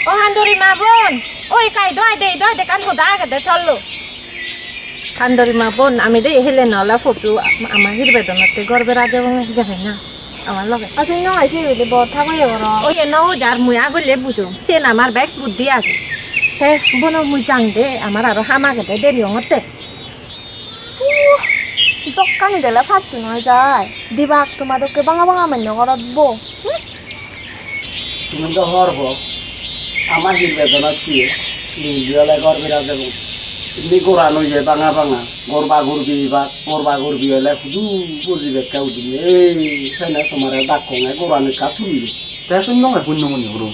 ও হান্দরি মা বোন ওই কাই দয় দে কান হোদা গদে চললো হান্দরি মা বোন আমি দে হেলে নলা ফটো আমার হিরবেদনতে গর্বে রাজা বঙ্গে যাবে না আমার লগে আচ্ছা ইনো আইছে রে বড় থাকো এবার ওই নাও যার মুই আগলে বুঝো সে আমার ব্যাগ বুদ্ধি আছে হে বনো মুই চাং দে আমার আরো হামা গদে দেরি হতে দোকানি দিলে ফাটছু নয় যায় দিবাক তোমাদেরকে বাঙা বাঙা মান্য করত বো তুমি তো হরব আমার হিরবেদনা কি নিজলে গর্বে রাজা বঙ্গে তুমি গোড়ানো যে বাঙা বাঙা গরবা গরবি হলে শুধু বুঝিবে কেউ দিলে এই সেনা তোমার ডাক কঙে গোড়ানো কাঠুরি পেছন নয় পুণ্যমণি হরো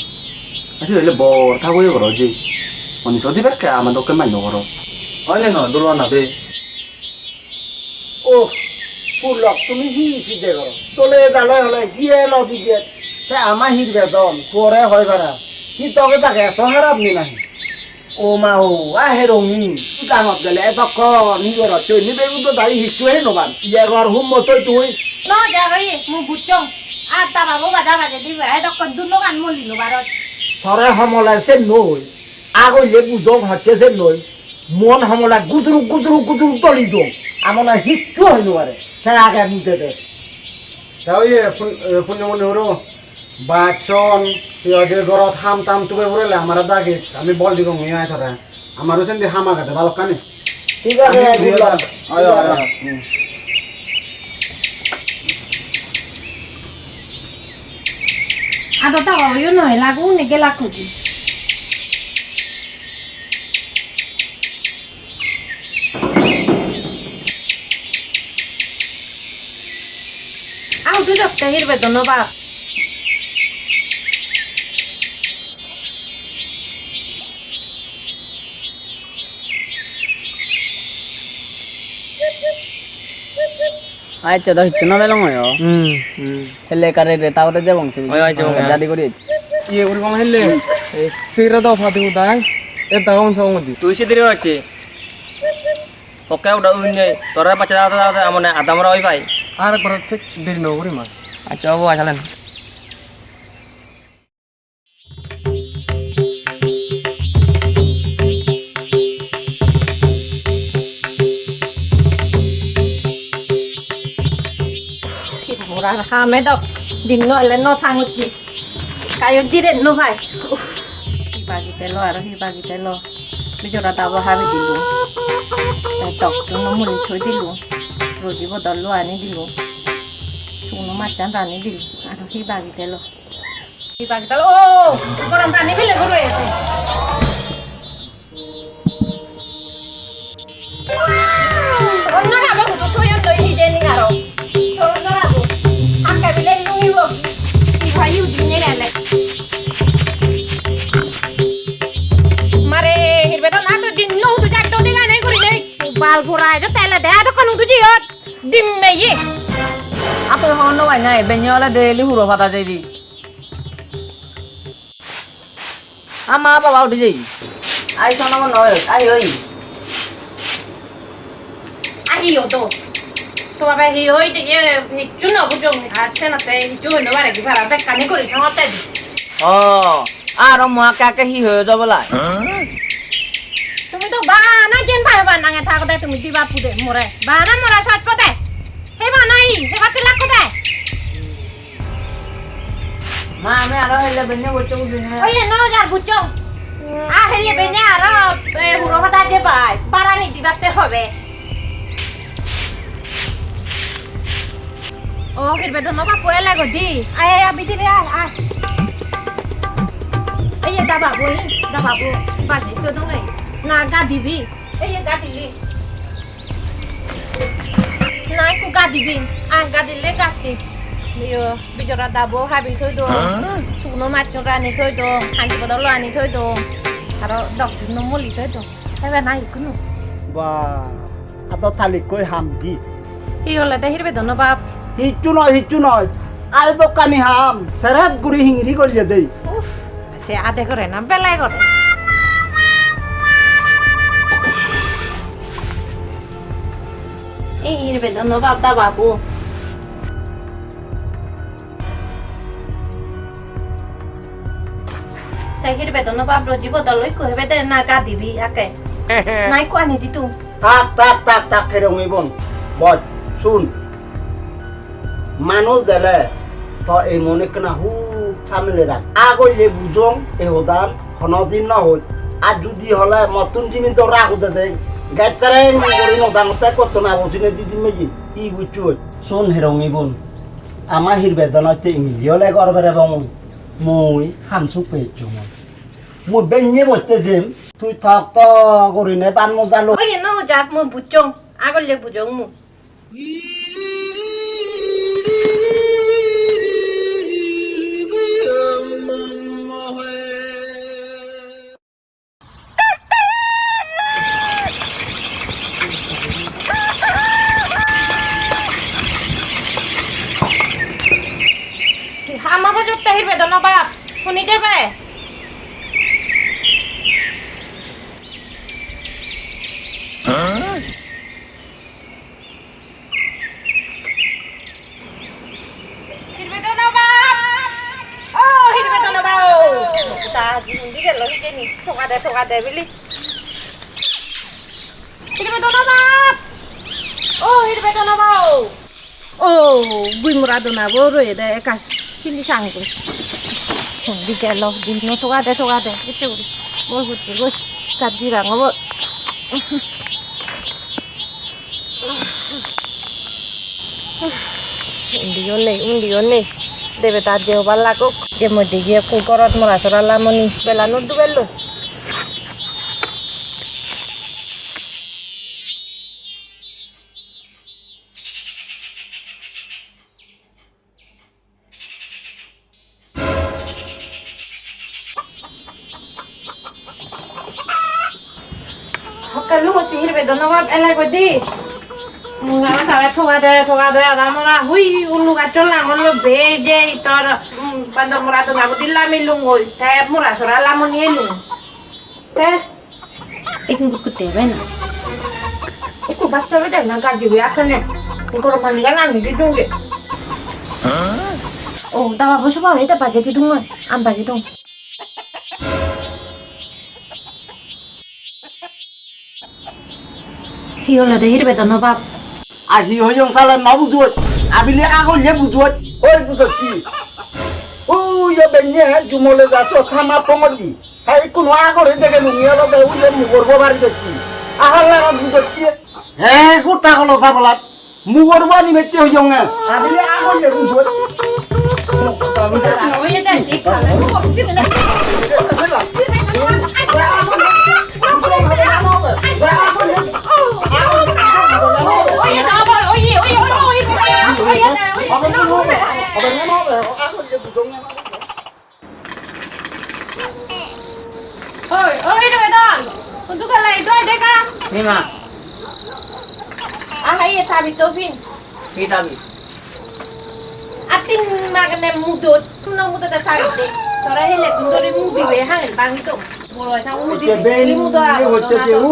আচ্ছা হইলে বর থাকই করো যে মনি সদি বেরকে আমার দোকে মান্য করো হইলে ন দোলবা না বে ও পুলক তুমি সিদ্ধে করো তোলে দালে হলে গিয়ে নদী গিয়ে সে আমার হিরবেদন পরে হয় ভাড়া কি তবে তাকে এত খারাপ নি নাহি ও মা ও আহে রঙি ডাঙত গেলে এতক্ষণ নিজের তুই নিবে কিন্তু দাঁড়ি হিচুয়ে নবান ইয়ে ঘর হুম মতোই তুই ন যা রই মু বুঝছো আর তা বাবু বাজা বাজে দিবে এই দকন দুনো গান মলি নো বারত থরে সমলায় সে নই আগলে বুঝক হচ্ছে সে নই মন সমলায় গুদরু তলি দো আমরা হিচু হই নবারে সে আগে নিতে দে তাই পুণ্যমণি হরো বাচন যে ঘরত হাম তাম তুবে ভরেলে আমার দাগে আমি বল দিব মিয়া থাকে আমারও সেন হামা কাটে ভালো কানে ঠিক আছে আয় আদো তা ওয়ো নয় লাগু নে গেলা খুজি আউ তুই দেখতে হিরবে ধন্যবাদ আচ্ছা তো হচ্ছে না বেলং হয় হেলে কারে রে তাওতে যে বংশ জাদি করি ইয়ে উরকম হেলে সিরা দাও ফাতি উদাই এ দাও সঙ্গতি তুই সে দেরি হচ্ছে পক্কা উড়া উড়নে তোরা বাচ্চা দাদা আমনে আদামরা ওই ভাই আর পর ঠিক দেরি নও করি মা আচ্ছা বাবু আসলেন মোরা হামে দক দিন নইলে ন থাঙ্গি কায়ো জিরে নো ভাই হিবাগিতে লো আর হিবাগিতে লো বিজরা দাবো হাবি দিলু টক তুনো মুড়ি থই দিলু রোজি বদল লো আনি দিলু শুনো মাচান রানি দিলু আর হিবাগিতে লো ও গরম পানি ফেলে ঘুরে আছে অন্য খাবার হুতো থই অন্য হিজে নি আরো মারে হিরবেদন না তো দিন নো তো যাটো দিগা নাই করি নাই বাল ঘোরা যে তেলে দে তো কোন তুজি হট দিন নেই আপে হন ওয়াই নাই বেঞ্জলা দেলি হুরো ফাতা যাই দি আমা বাবা উঠে যাই আই সোনা নয় আই ওই আহিও তো তো বাবা হি হই যে হিচু না বুঝো আছে না তে হিচু হইনো বারে কি ভাড়া বেক কানি করি খাওয়াতে ও আর মা কাকে হি হয়ে যাবলা তুমি তো বানা জেন ভাই বানাঙে থাকো দে তুমি দিবা পুদে মরে বানা মরা সট পদে হে বানাই হে বাতি লাগ দে মা আমি আর হইলে বেনে বলতে বুঝিনি ওই নো যার বুঝছো আ হেলে বেনে আর হুরো কথা যে পাই বারানি দিবাতে হবে ও হিরবেদন নবা কয়ে লাগো দি আয় আবি দিলে আয় এই দাবা বই বাজে তো দং নাই না গা দিবি এই গা দিলি নাই কু গা দিবি গা দিলে গাতে ইয়ো বিজরা দাবো হাবি থই দো শুনো মাছরা আনি থই দো হাঁজি বদল আনি থই দো আর ডক্টর নো মলি থই দো এবার নাই কোনো বা আত থালি কই হাম দি কি হলে দে হিরবেদন বাপ হিচু নয় আই দোকানি হাম সেরাত গুড়ি হিংরি করিয়ে দেই সে আদে করে না বেলায় করে এই হিরবেদন বাপ বাবু তাই হিরবে তো বাপ রজি বদলই কইবে দে না গা দিবি আকে নাই কো আনি দি তু তাক খেরঙি বোন বল শুন মানুষ দেলে তো এই মনে কেনা হু সামলে রাখ আগলে বুঝং এ হদান হনদিন না হই আর যদি হলে মতন জিমি তো রাখু দে গাইড করে করি নদাংতে কত না বসিনে দিদি মেজি ই বুঝু শুন হেরঙি বোন আমার হির বেদনাতে ইংলিশলে করবে এবং মই হামসু পেয়েছো মই বেঞ্জে বসতে দিম তুই থাক তো করি নে পান মজালো ওই ন জাত মু বুচং আগলে বুজং মু আমার বাজত তাহির বেদনা বাপ শুনি যাবে হিরবেদনা বাপ ও হিরবেদনা বাপ তা জিন্দি গেল হিজেনি ঠোকা দে বিলি হিরবেদনা বাপ ও হিরবেদনা বাপ ও বুই মুরাদনা বো রয়ে দে একা চিনি সাংগো দি গেল দিন ঠোকা দে এতে উড়ি বল হচ্ছে গো কাজি রাঙব উন্দিও নেই দেবে তার দেহ ভাল লাগুক যে মধ্যে গিয়ে কুকরত মরা চরা লামনি বেলা নদু below Kalau mau sihir bedo nawab elak bedi, nggak salah thua deh, ada mana, hui ulu kacau lah, ulu beje itu, bandar murah tu nggak bedi lah milungoi, teh murah surah lah mau nielung, teh, ikut kute bena, ikut baca beda, nggak jadi apa nih, ikut orang ni kan anu di dong, oh, tahu apa sebab itu baca di dong, ambil di dong. Hiyola deh hidup itu nobab. আহি হইং সালে ন বুঝুত আবিলে আগলে বুঝুত ওই বুঝতি ও ইয়া বেnye জুমলে যাছ খামা পমদি high কোন আগরে দেখে নুমিয়ালো দে উলে মুগরব বাড়ি দেখি আহালা বুঝতি হে গোটা হলো সাবলাত মুগরব নি মেতে হইং আবিলে আগলে বুঝুত ওই এটা ঠিক আছে Oi, itu betul. Untuk kalau itu ada kan? Ni ma, Iya tapi topin. kita bi. Atin makan mudut, kena mudut ada tarik deh. Soalnya hele kundori mudi behang bang itu. Mulai sama mudi. Beni hocce যে উ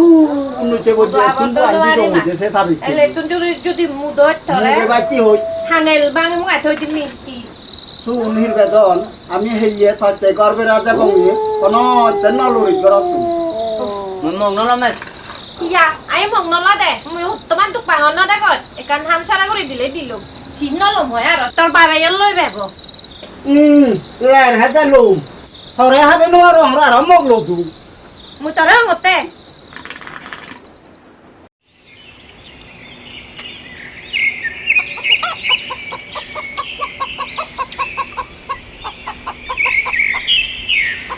উন্নতে বজে কিন্তু আন্দি তো হইছে সে ভাবি hele kundori যদি mudut তাহলে soalnya বাকি হই hanel bang mu atau ini. সুনির বেদন আমি হেলিয়ে থাকতে করবে রাজা বঙ্গে কোন তেন লড়ি করত Ngomong nolong mas. Iya, ayo mau nolong deh. Mau teman tuh bangun nolong kok. Ikan ham sarang udah dilu. Kino lo mau ya, tor bawa yang lo bego. แล่นให้แต่ลุมเท่าไรให้เป็นว่าร้องร้องมกโลดู Mau taruh ngote.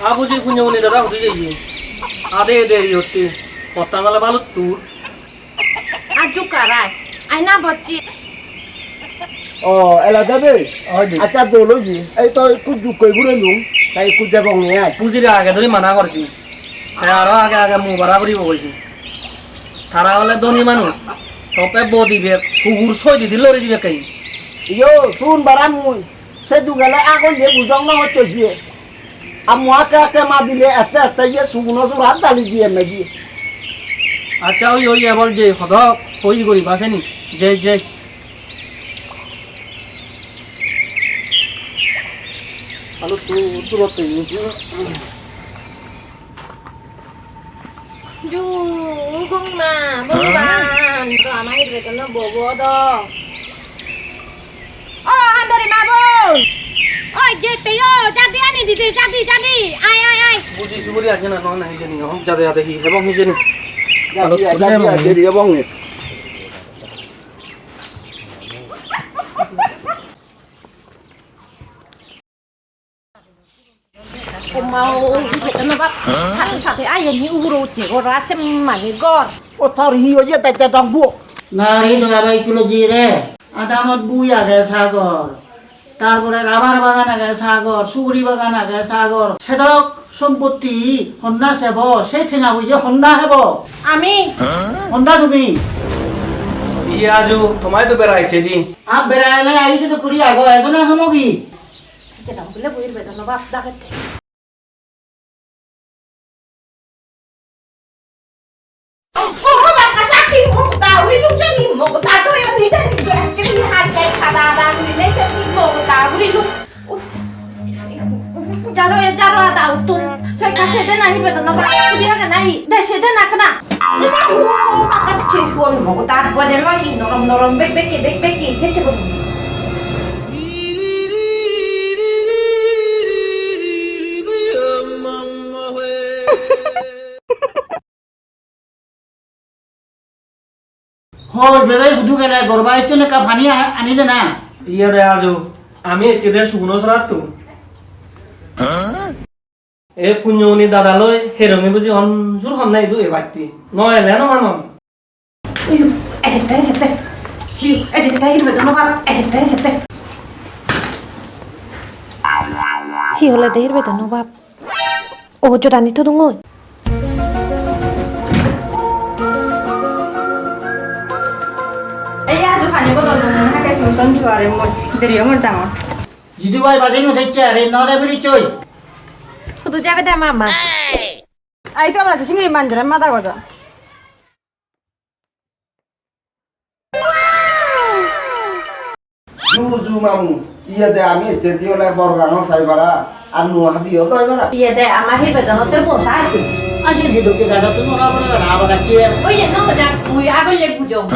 আবুজি কুঞ্জমনি দাদা হতে যাইয়ে আদে দেরি হতে কথা গলা ভালো তোর Aju karai. Aina bocci. ও এলা যাবে আচ্ছা দোলো জি এই তো একটু যুগ কই বুড়ে নুম তাই একটু যাব নিয়ে পুজির আগে ধরে মানা করছি হ্যাঁ আরো আগে মু বাড়াবাড়ি বলছি তারা হলে ধনী মানুষ তপে বো দিবে কুকুর ছয় দিদি লড়ে দিবে কেই ইয়ো শুন বারাম মুই সে দুগালে আগল যে বুঝং না হচ্ছে যে আমুয়া কে মা দিলে এতে এতে ইয়ে সুগুনো সুর হাত ডালি দিয়ে নাকি আচ্ছা ওই এবার যে সদক কই করি বাসেনি যে আলো তো তুরতে Ju không mà bố bạn có máy về cho nó bố bố đó. Anh đây mà bố. Ôi chị tí ơi, đi anh đi đi. Ai. বুঝি সুবরি আছে না না হিজে নি হম যাতে যাতে হি এবং হিজে নি দেরি এবং Em mau về cho nó bắt. Sao thế ai như uro chỉ có ra xem mà cái con. ও তোর হি হয়ে তাইতে টকবো না রে ধরা ভাই কিলো জি রে আদামত বুই আগে সাগর তারপরে রাবার বাগান আগে সাগর সুগুরি বাগান আগে সাগর সেদক সম্পত্তি হন্যা সেব সেই ঠেঙা বুঝে হন্যা হেব আমি হন্যা তুমি ইয়ে আজু তোমায় তো বেড়াইছে দি আপ বেড়াইলে আইছে তো করি আগো এজনে সমগি যেটা বলে বইয়ের বেতন বাপ ডাকাতে Jaro ada utun. Saya kasih dia nahi betul nak dia kan nahi. Dah saya dia nak kena. Kita apa cekuan mau tar buat dia lagi norom bek kecil betul. হয় বেবে হুদু গেলে গরবাই চনে কা ভানি আনি দে না ইয়ে রে আজু আমি এচেদের শুকনো সরাত তো এ পুণ্যমণি দাদা লই হেরঙে বুঝি অনজুর হন নাই দু এ বাড়তি নয় এলে ন মানন Ejek. Ejek tadi betul nak ejek. Hi oleh deh betul nak bab. Oh jodoh itu tunggu. Ayo betul nak kayak muson juara mau dari yang jangan. জিদু ভাই বাজে নো দেখছে আরে নলে বলি চই Kudu jabe dah mama. Ay, ito ba? Sige, mandra, mata ko to. জু মামু ইয়ে দে আমি যেদিও না বরগানো সাইবারা আর নোয়া দিও তো এবারা Iya deh, ama hi betul nak terpaksa itu. আসি ভিডিওকে দাদা তুমি ওরা বলে না আবার আছে Oh iya, no jak mui aku yang bujong.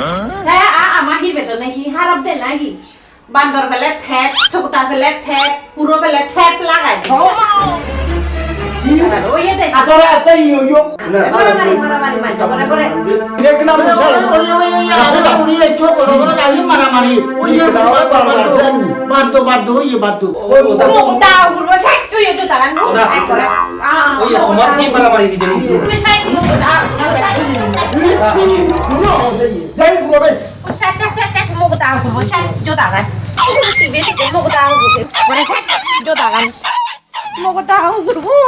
Saya ama hi betul nih hi harap deh lagi. Bandor belet tap, seputar belet tap, puro belet tap lagai. Oh mau. Oh iya deh. আতরা এত ইয়ো ইয়ো Mari. দেখ না বলে ওই আমরা উড়ি এছো বড় বড় গাই মারামারি ওই যে বাদ্য ওই বাদ্য Mau tahu dulu saya tuh ya tuh jangan mau. ও ইয়ে তোমার কি মারামারি হিজে নি Saya mau tahu. যাই গুবে Saya mau tahu dulu saya jodohan. Tiba-tiba mau tahu dulu. Boleh saya jodohan. Mau tahu dulu.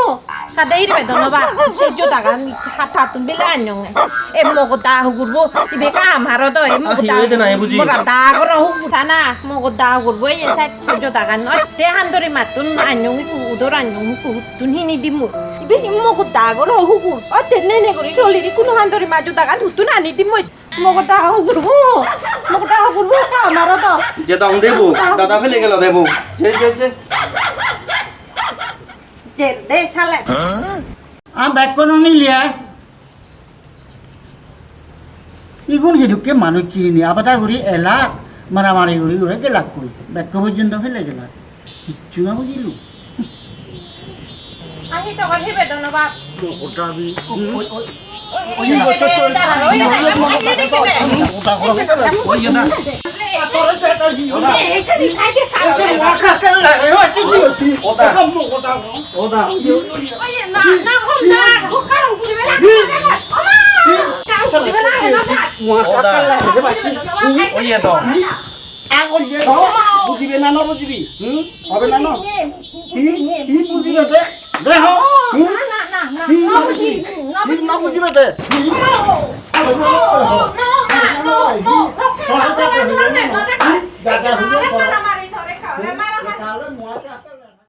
Sadar betul nggak pak? Saya jodohan hatat tuh bilangnya. Mau tahu dulu. Tiba-tiba amaro tuh. Mau tahu. itu na ibu ji Mau tahu orang sana. Mau tahu dulu ya saya jodohan. Dia handori matun anyong itu udah anyong itu tuh ini dimu. Ibu mau tahu orang hukum. Nenek kuri soli di kuno handori maju jodohan itu nani dimu. Mau tahu dulu. Mau tahu dulu amaro tuh. যে দাম দেবো দাদা ফেলে গেল দেবো যে Deh salah. আম back কোন নিলিয়া ইগুন হিদুকে মানুষ চিনি আবাদা ঘুরি এলা মারামারি ঘুরি ঘুরে গেলাক করি ব্যাক পর্যন্ত ফেলে গেলা কিচ্ছু না বুঝিলু Ahi to kan hibe dono bab. ওটা বি Oye, ওই না ওদা ওই তো বুঝিবে না বুঝিবি হবে না কি বুঝিবে দেখ না বুঝিবে